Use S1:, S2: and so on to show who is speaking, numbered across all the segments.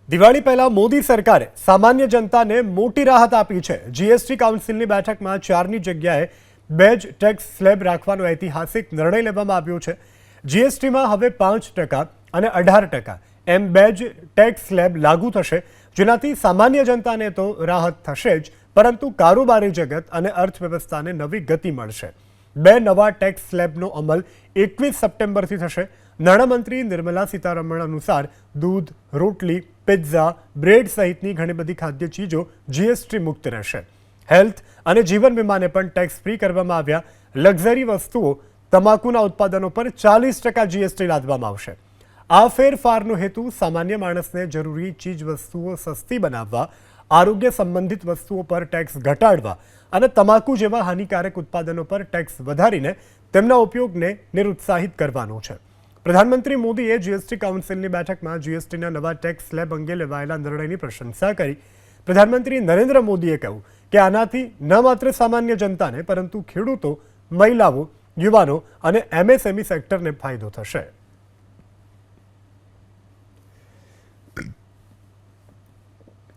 S1: દિવાળી પહેલા મોદી સરકારે સામાન્ય જનતાને મોટી રાહત આપી છે। જીએસટી કાઉન્સિલની બેઠકમાં 4ની જગ્યાએ 2 જ ટેક્સ સ્લેબ રાખવાનો ઐતિહાસિક નિર્ણય લેવામાં આવ્યો છે। જીએસટીમાં હવે 5% અને 18% એમ 2 જ ટેક્સ સ્લેબ લાગુ થશે, જેનાથી સામાન્ય જનતાને તો રાહત થશે જ, પરંતુ કારોબારી જગત અને અર્થવ્યવસ્થાને નવી ગતિ મળશે। 2 નવા ટેક્સ સ્લેબનો અમલ 21 સપ્ટેમ્બરથી થશે। નાણામંત્રી નિર્મલા સીતારમણ અનુસાર દૂધ, રોટલી, પિઝા, બ્રેડ સહિતની ઘણી બધી ખાદ્ય ચીજો જીએસટી મુક્ત રહેશે। હેલ્થ અને જીવન વીમાને પણ ટેક્સ ફ્રી કરવામાં આવ્યા। લક્ઝરી વસ્તુઓ, તમાકુના ઉત્પાદનો પર 40% જીએસટી લાદવામાં આવશે। આ ફેરફારનો હેતુ સામાન્ય માણસને જરૂરી ચીજ વસ્તુઓ સસ્તી બનાવવા, આરોગ્ય સંબંધિત વસ્તુઓ પર ટેક્સ ઘટાડવા અને તમાકુ જેવા હાનિકારક ઉત્પાદનો પર ટેક્સ વધારીને તેમના ઉપયોગને નિરુત્સાહિત કરવાનો છે। પ્રધાનમંત્રી મોદીએ જીએસટી કાઉન્સિલની બેઠકમાં જીએસટીના નવા ટેક્સ સ્લેબ અંગે લેવાયેલા નિર્ણયની પ્રશંસા કરી। પ્રધાનમંત્રી નરેન્દ્ર મોદીએ કહ્યું કે આનાથી ન માત્ર સામાન્ય જનતાને, પરંતુ ખેડૂતો, મહિલાઓ, યુવાનો અને એમએસએમઈ સેક્ટરને ફાયદો થશે।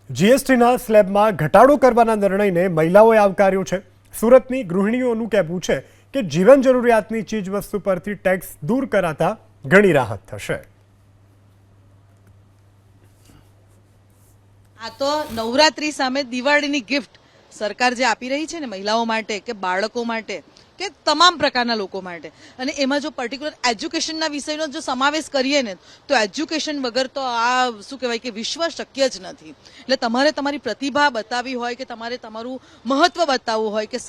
S1: જીએસટીના સ્લેબમાં ઘટાડો કરવાના નિર્ણયને મહિલાઓએ આવકાર્યો છે। સુરતની ગૃહિણીઓનું કહેવું છે કે જીવન જરૂરિયાતની ચીજ વસ્તુ પરથી ટેક્સ દૂર કરાતા ઘણી રાહત થશે।
S2: આ તો નવરાત્રી સામે દિવાળીની ગિફ્ટ સરકાર જે આપી રહી છે ને, મહિલાઓ માટે કે બાળકો માટે કે તમામ પ્રકારના લોકો માટે, અને એમાં જો પર્ટિક્યુલર એજ્યુકેશનના વિષયનો જો સમાવેશ કરીએ ને, તો એજ્યુકેશન વગર તો આ શું કહેવાય કે વિશ્વ શક્ય જ નથી। એટલે તમારે તમારી પ્રતિભા બતાવવી હોય કે તમારે તમારું મહત્વ બતાવવું હોય કે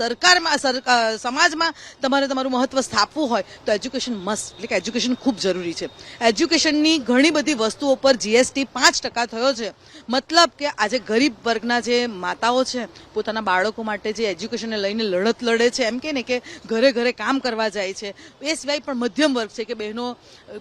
S2: સમાજમાં તમારે તમારું મહત્વ સ્થાપવું હોય તો એજ્યુકેશન મસ્ટ, એટલે કે એજ્યુકેશન ખૂબ જરૂરી છે। એજ્યુકેશનની ઘણી બધી વસ્તુઓ પર જીએસટી 5% થયો છે, મતલબ કે આજે ગરીબ વર્ગના જે માતાઓ છે, પોતાના બાળકો માટે જે એજ્યુકેશનને લઈને લડત લડે છે, એમ કે ને કે ઘરે ઘરે કામ કરવા જાય છે, એ સિવાય પણ મધ્યમ વર્ગ છે કે બહેનો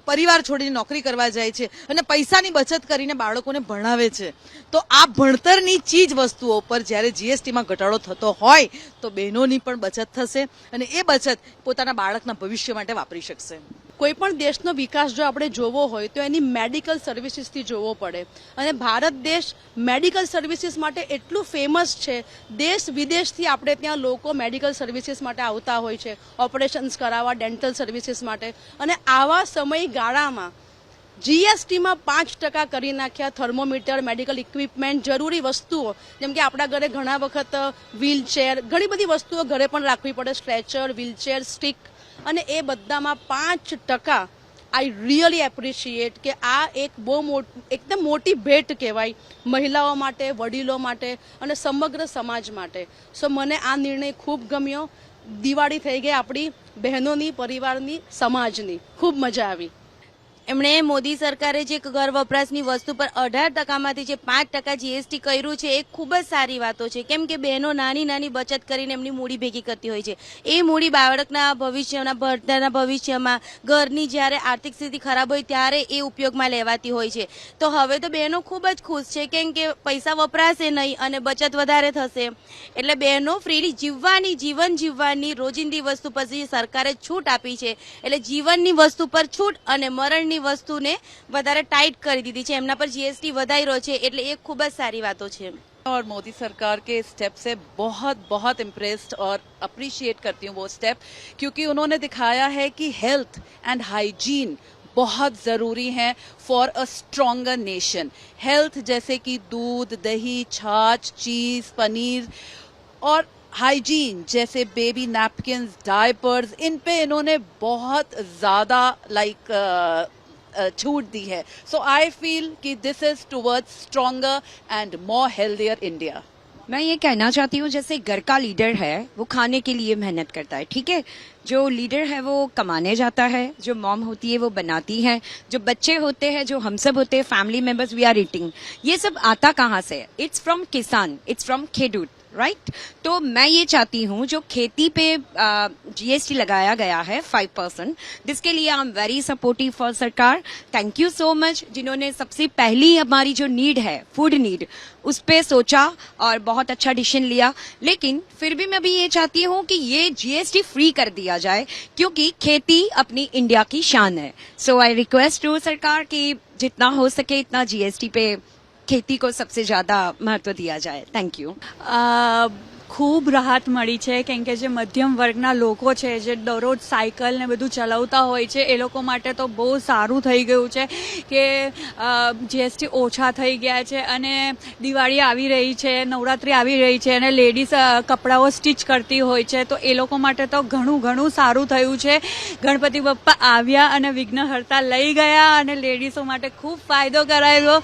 S2: પરિવાર છોડીને નોકરી કરવા જાય છે અને પૈસાની બચત કરીને બાળકોને ભણાવે છે, તો આ ભણતરની ચીજ વસ્તુઓ પર જ્યારે જીએસટીમાં ઘટાડો થતો હોય તો બહેનોની પણ બચત થશે અને એ બચત પોતાના બાળકના ભવિષ્ય માટે વાપરી શકશે।
S3: કોઈ પણ દેશનો વિકાસ જો આપણે જોવો હોય તો એની મેડિકલ સર્વિસીસથી જોવો પડે, અને ભારત દેશ મેડિકલ સર્વિસીસ માટે એટલું ફેમસ છે, દેશ વિદેશથી આપણે ત્યાં લોકો મેડિકલ સર્વિસીસ માટે આવતા હોય છે, ઓપરેશન્સ કરાવવા, ડેન્ટલ સર્વિસીસ માટે, અને આવા સમયગાળામાં જીએસટીમાં 5% કરી નાખ્યા। થર્મોમીટર, મેડિકલ ઇક્વિપમેન્ટ, જરૂરી વસ્તુઓ, જેમ કે આપણા ઘરે ઘણા વખત વ્હીલચેર, ઘણી બધી વસ્તુઓ ઘરે પણ રાખવી પડે, સ્ટ્રેચર, વ્હીલચેર, સ્ટીક, અને એ બધામાં 5%। આઈ રિયલી એપ્રિશિએટ કે આ એક બહુ એકદમ મોટી ભેટ કહેવાય મહિલાઓ માટે, વડીલો માટે અને સમગ્ર સમાજ માટે। સો મને આ નિર્ણય ખૂબ ગમ્યો। દિવાળી થઈ ગઈ આપણી બહેનોની, પરિવારની, સમાજની, ખૂબ મજા આવી।
S4: એમણે મોદી સરકારે જે ઘર વપરાશની વસ્તુ પર 18%માંથી જે 5% જીએસટી કર્યું છે, એ ખૂબ જ સારી વાતો છે, કેમ કે બહેનો નાની નાની બચત કરીને એમની મૂડી ભેગી કરતી હોય છે। એ મૂડી બાળકના ભવિષ્યના, ભણતરના ભવિષ્યમાં, ઘરની જ્યારે આર્થિક સ્થિતિ ખરાબ હોય ત્યારે એ ઉપયોગમાં લેવાતી હોય છે। તો હવે તો બહેનો ખૂબ જ ખુશ છે, કેમ કે પૈસા વપરાશે નહીં અને બચત વધારે થશે, એટલે બહેનો ફ્રીલી જીવન જીવવાની રોજિંદી વસ્તુ પર જે સરકારે છૂટ આપી છે, એટલે જીવનની વસ્તુ પર છૂટ અને મરણની વસ્તુને વધારે ટાइट કરી દીધી છે, એમના પર जीएसटी વધાર્યો છે, એટલે એ ખૂબ જ સારી વાતો છે।
S2: और मोदी सरकार के स्टेप से बहुत बहुत इम्प्रेस्ड और अप्रिशिएट करती हूँ वो स्टेप, क्योंकि उन्होंने दिखाया है कि हेल्थ एंड हाइजीन बहुत ज़रूरी है for a stronger nation. Health जैसे कि दूध, दही, छाछ, चीज़, पनीर, और हाइजीन जैसे बेबी नैपकिन्स, डायपर्स, इन पे इन्होंने बहुत ज़्यादा छूट दी है। सो आई फील कि this is towards stronger and more healthier India.
S5: मैं ये कहना चाहती हूँ, जैसे घर का लीडर है वो खाने के लिए मेहनत करता है, ठीक है, जो लीडर है वो कमाने जाता है, जो मॉम होती है वो बनाती है, जो बच्चे होते हैं, जो हम सब होते हैं, family members, we are eating, ये सब आता कहाँ से? इट्स फ्रॉम किसान, इट्स फ्रॉम खेडूत, राइट। तो मैं ये चाहती हूँ जो खेती पे जीएसटी लगाया गया है 5%, जिसके लिए I am very supportive for सरकार। थैंक यू सो मच, जिन्होंने सबसे पहली हमारी जो नीड है, फूड नीड, उस पे सोचा और बहुत अच्छा डिसीजन लिया। लेकिन फिर भी मैं भी ये चाहती हूँ कि ये जीएसटी फ्री कर दिया जाए, क्योंकि खेती अपनी इंडिया की शान है। सो आई रिक्वेस्ट टू सरकार कि जितना हो सके इतना जीएसटी पे खेती को सबसे ज़्यादा महत्व दिया जाए। Thank you.
S6: ખૂબ રાહત મળી છે કેમ કે જે મધ્યમ વર્ગના લોકો છે જે દરરોજ સાયકલ ને બધું ચલાવતા હોય છે એ લોકો માટે તો બહુ સારું થઈ ગયું છે કે જીએસટી ઓછા થઈ ગયા છે અને દિવાળી આવી રહી છે, નવરાત્રિ આવી રહી છે અને લેડીઝ કપડાઓ સ્ટિચ કરતી હોય છે તો એ લોકો માટે તો ઘણું સારું થયું છે. ગણપતિ બાપ્પા આવ્યા અને વિઘ્નહર્તા લઈ ગયા અને લેડીઝો માટે ખૂબ ફાયદો કરાયો.